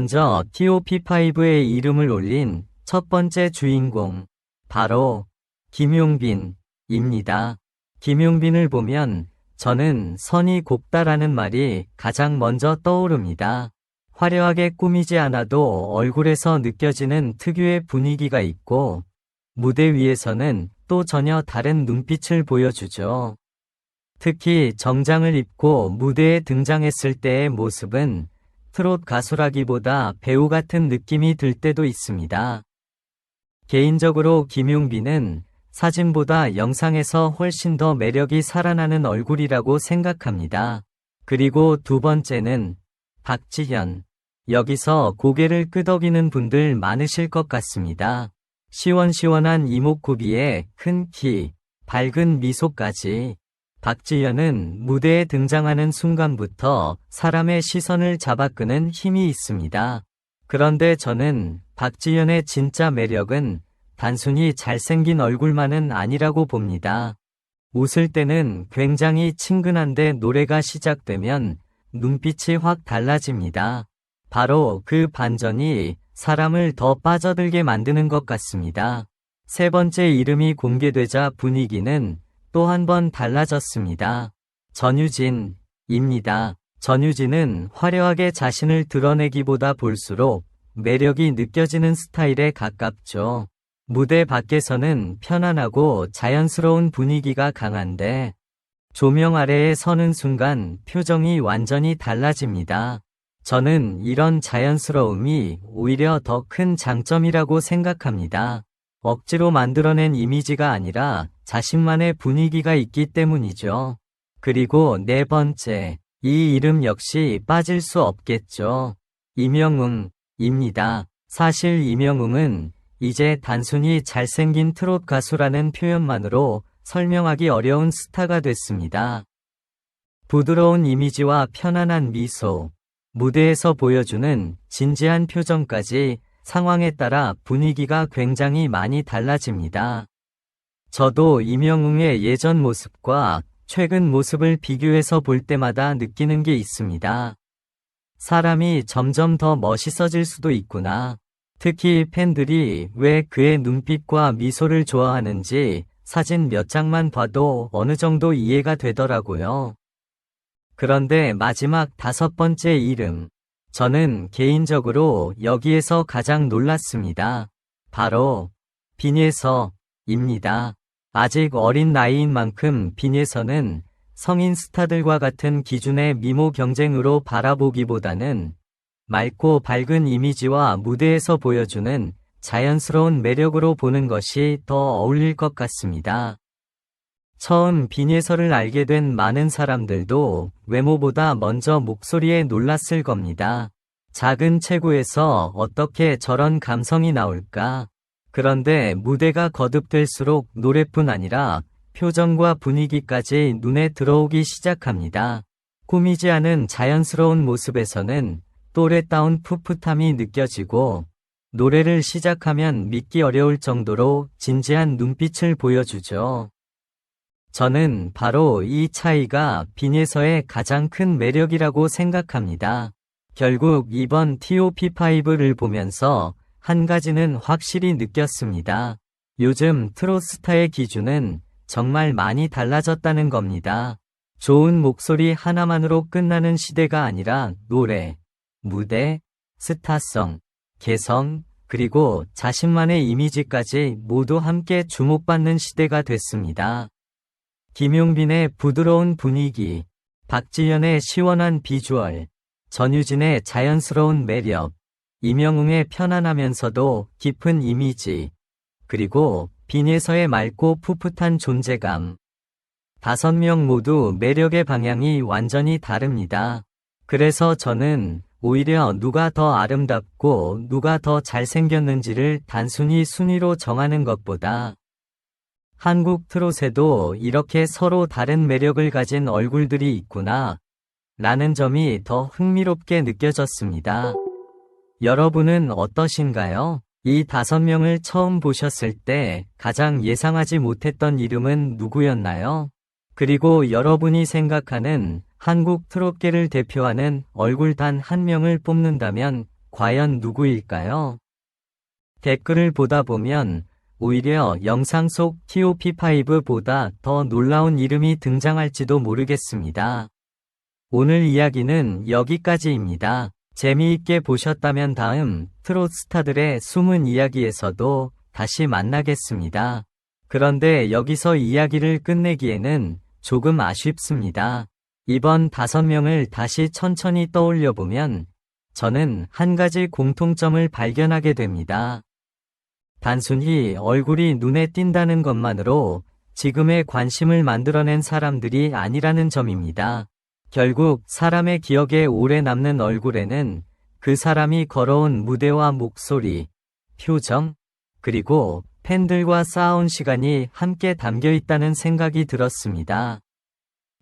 먼저 TOP5의 이름을 올린 첫 번째 주인공, 바로 김용빈입니다. 김용빈을 보면 저는 선이 곱다라는 말이 가장 먼저 떠오릅니다. 화려하게 꾸미지 않아도 얼굴에서 느껴지는 특유의 분위기가 있고 무대 위에서는 또 전혀 다른 눈빛을 보여주죠. 특히 정장을 입고 무대에 등장했을 때의 모습은 트롯 가수라기보다 배우 같은 느낌이 들 때도 있습니다. 개인적으로 김용빈은 사진보다 영상에서 훨씬 더 매력이 살아나는 얼굴이라고 생각합니다. 그리고 두 번째는 박지현. 여기서 고개를 끄덕이는 분들 많으실 것 같습니다. 시원시원한 이목구비에 큰 키, 밝은 미소까지. 박지현은 무대에 등장하는 순간부터 사람의 시선을 잡아끄는 힘이 있습니다. 그런데 저는 박지현의 진짜 매력은 단순히 잘생긴 얼굴만은 아니라고 봅니다. 웃을 때는 굉장히 친근한데 노래가 시작되면 눈빛이 확 달라집니다. 바로 그 반전이 사람을 더 빠져들게 만드는 것 같습니다. 세 번째 이름이 공개되자 분위기는 또 한 번 달라졌습니다. 전유진입니다. 전유진은 화려하게 자신을 드러내기보다 볼수록 매력이 느껴지는 스타일에 가깝죠. 무대 밖에서는 편안하고 자연스러운 분위기가 강한데 조명 아래에 서는 순간 표정이 완전히 달라집니다. 저는 이런 자연스러움이 오히려 더 큰 장점이라고 생각합니다. 억지로 만들어낸 이미지가 아니라 자신만의 분위기가 있기 때문이죠. 그리고 네 번째, 이 이름 역시 빠질 수 없겠죠. 임영웅입니다. 사실 임영웅은 이제 단순히 잘생긴 트롯 가수라는 표현만으로 설명하기 어려운 스타가 됐습니다. 부드러운 이미지와 편안한 미소, 무대에서 보여주는 진지한 표정까지 상황에 따라 분위기가 굉장히 많이 달라집니다. 저도 임영웅의 예전 모습과 최근 모습을 비교해서 볼 때마다 느끼는 게 있습니다. 사람이 점점 더 멋있어질 수도 있구나. 특히 팬들이 왜 그의 눈빛과 미소를 좋아하는지 사진 몇 장만 봐도 어느 정도 이해가 되더라고요. 그런데 마지막 다섯 번째 이름. 저는 개인적으로 여기에서 가장 놀랐습니다. 바로 빈예서입니다. 아직 어린 나이인 만큼 빈예서는 성인 스타들과 같은 기준의 미모 경쟁으로 바라보기보다는 맑고 밝은 이미지와 무대에서 보여주는 자연스러운 매력으로 보는 것이 더 어울릴 것 같습니다. 처음 빈예서를 알게 된 많은 사람들도 외모보다 먼저 목소리에 놀랐을 겁니다. 작은 체구에서 어떻게 저런 감성이 나올까? 그런데 무대가 거듭될수록 노래뿐 아니라 표정과 분위기까지 눈에 들어오기 시작합니다. 꾸미지 않은 자연스러운 모습에서는 또래다운 풋풋함이 느껴지고 노래를 시작하면 믿기 어려울 정도로 진지한 눈빛을 보여주죠. 저는 바로 이 차이가 빈예서의 가장 큰 매력이라고 생각합니다. 결국 이번 TOP5를 보면서 한 가지는 확실히 느꼈습니다. 요즘 트롯 스타의 기준은 정말 많이 달라졌다는 겁니다. 좋은 목소리 하나만으로 끝나는 시대가 아니라 노래, 무대, 스타성, 개성, 그리고 자신만의 이미지까지 모두 함께 주목받는 시대가 됐습니다. 김용빈의 부드러운 분위기, 박지현의 시원한 비주얼, 전유진의 자연스러운 매력, 임영웅의 편안하면서도 깊은 이미지, 그리고 빈예서의 맑고 풋풋한 존재감. 5명 모두 매력의 방향이 완전히 다릅니다. 그래서 저는 오히려 누가 더 아름답고 누가 더 잘생겼는지를 단순히 순위로 정하는 것보다 한국 트롯에도 이렇게 서로 다른 매력을 가진 얼굴들이 있구나 라는 점이 더 흥미롭게 느껴졌습니다. 여러분은 어떠신가요? 이 5명을 처음 보셨을 때 가장 예상하지 못했던 이름은 누구였나요? 그리고 여러분이 생각하는 한국 트롯계를 대표하는 얼굴 단 한 명을 뽑는다면 과연 누구일까요? 댓글을 보다 보면 오히려 영상 속 TOP5보다 더 놀라운 이름이 등장할지도 모르겠습니다. 오늘 이야기는 여기까지입니다. 재미있게 보셨다면 다음 트롯 스타들의 숨은 이야기에서도 다시 만나겠습니다. 그런데 여기서 이야기를 끝내기에는 조금 아쉽습니다. 이번 5명을 다시 천천히 떠올려보면 저는 한 가지 공통점을 발견하게 됩니다. 단순히 얼굴이 눈에 띈다는 것만으로 지금의 관심을 만들어낸 사람들이 아니라는 점입니다. 결국 사람의 기억에 오래 남는 얼굴에는 그 사람이 걸어온 무대와 목소리, 표정, 그리고 팬들과 쌓아온 시간이 함께 담겨 있다는 생각이 들었습니다.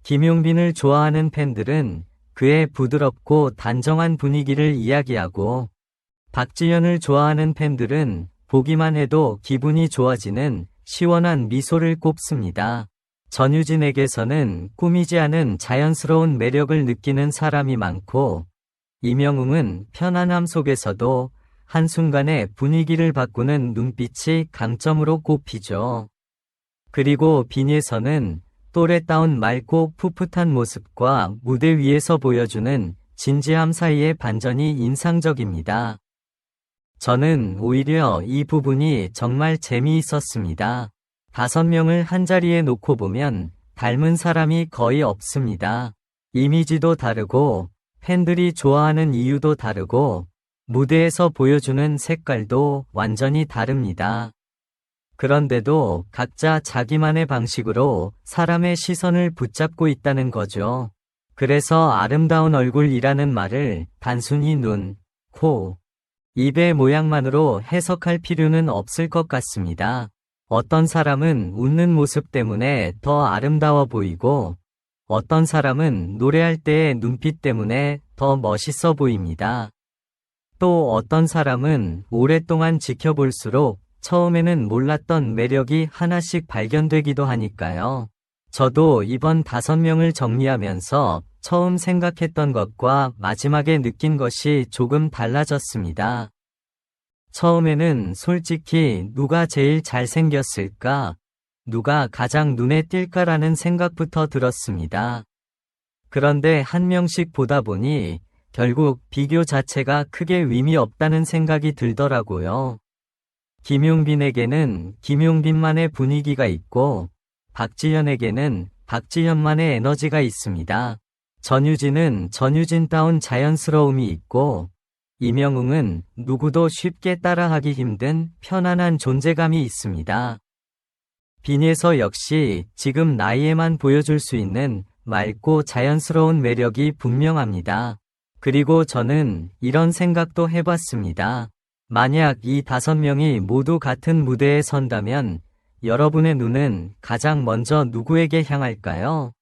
김용빈을 좋아하는 팬들은 그의 부드럽고 단정한 분위기를 이야기하고, 박지현을 좋아하는 팬들은 보기만 해도 기분이 좋아지는 시원한 미소를 꼽습니다. 전유진에게서는 꾸미지 않은 자연스러운 매력을 느끼는 사람이 많고, 임영웅은 편안함 속에서도 한순간에 분위기를 바꾸는 눈빛이 강점으로 꼽히죠. 그리고 빈에서는 또래다운 맑고 풋풋한 모습과 무대 위에서 보여주는 진지함 사이의 반전이 인상적입니다. 저는 오히려 이 부분이 정말 재미있었습니다. 5명을 한자리에 놓고 보면 닮은 사람이 거의 없습니다. 이미지도 다르고 팬들이 좋아하는 이유도 다르고 무대에서 보여주는 색깔도 완전히 다릅니다. 그런데도 각자 자기만의 방식으로 사람의 시선을 붙잡고 있다는 거죠. 그래서 아름다운 얼굴이라는 말을 단순히 눈, 코, 입의 모양만으로 해석할 필요는 없을 것 같습니다. 어떤 사람은 웃는 모습 때문에 더 아름다워 보이고, 어떤 사람은 노래할 때의 눈빛 때문에 더 멋있어 보입니다. 또 어떤 사람은 오랫동안 지켜볼수록 처음에는 몰랐던 매력이 하나씩 발견되기도 하니까요. 저도 이번 5명을 정리하면서 처음 생각했던 것과 마지막에 느낀 것이 조금 달라졌습니다. 처음에는 솔직히 누가 제일 잘생겼을까, 누가 가장 눈에 띌까라는 생각부터 들었습니다. 그런데 한 명씩 보다 보니 결국 비교 자체가 크게 의미 없다는 생각이 들더라고요. 김용빈에게는 김용빈만의 분위기가 있고, 박지현에게는 박지현만의 에너지가 있습니다. 전유진은 전유진다운 자연스러움이 있고, 임영웅은 누구도 쉽게 따라하기 힘든 편안한 존재감이 있습니다. 빈에서 역시 지금 나이에만 보여줄 수 있는 맑고 자연스러운 매력이 분명합니다. 그리고 저는 이런 생각도 해봤습니다. 만약 이 5명이 모두 같은 무대에 선다면 여러분의 눈은 가장 먼저 누구에게 향할까요?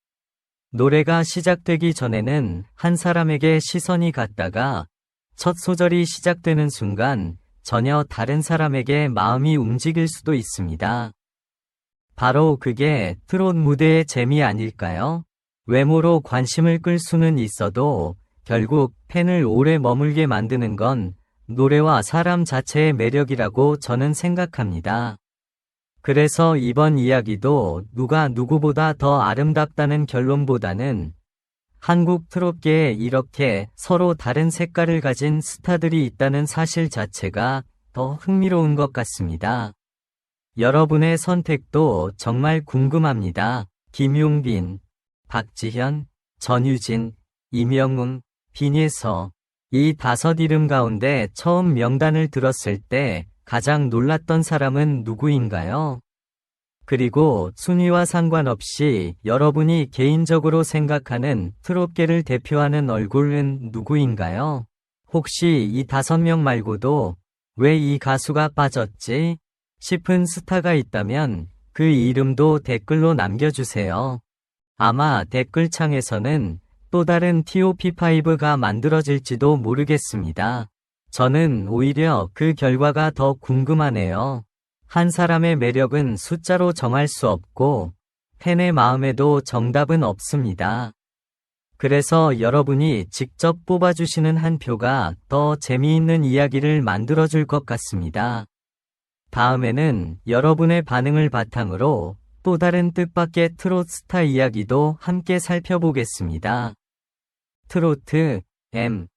노래가 시작되기 전에는 한 사람에게 시선이 갔다가 첫 소절이 시작되는 순간 전혀 다른 사람에게 마음이 움직일 수도 있습니다. 바로 그게 트롯 무대의 재미 아닐까요? 외모로 관심을 끌 수는 있어도 결국 팬을 오래 머물게 만드는 건 노래와 사람 자체의 매력이라고 저는 생각합니다. 그래서 이번 이야기도 누가 누구보다 더 아름답다는 결론보다는 한국 트롯계에 이렇게 서로 다른 색깔을 가진 스타들이 있다는 사실 자체가 더 흥미로운 것 같습니다. 여러분의 선택도 정말 궁금합니다. 김용빈, 박지현, 전유진, 임영웅, 빈예서. 이 5 이름 가운데 처음 명단을 들었을 때 가장 놀랐던 사람은 누구인가요? 그리고 순위와 상관없이 여러분이 개인적으로 생각하는 트롯계를 대표하는 얼굴은 누구인가요? 혹시 이 5명 말고도 왜 이 가수가 빠졌지? 싶은 스타가 있다면 그 이름도 댓글로 남겨주세요. 아마 댓글창에서는 또 다른 TOP5가 만들어질지도 모르겠습니다. 저는 오히려 그 결과가 더 궁금하네요. 한 사람의 매력은 숫자로 정할 수 없고 팬의 마음에도 정답은 없습니다. 그래서 여러분이 직접 뽑아주시는 한 표가 더 재미있는 이야기를 만들어줄 것 같습니다. 다음에는 여러분의 반응을 바탕으로 또 다른 뜻밖의 트로트 스타 이야기도 함께 살펴보겠습니다. 트로트, M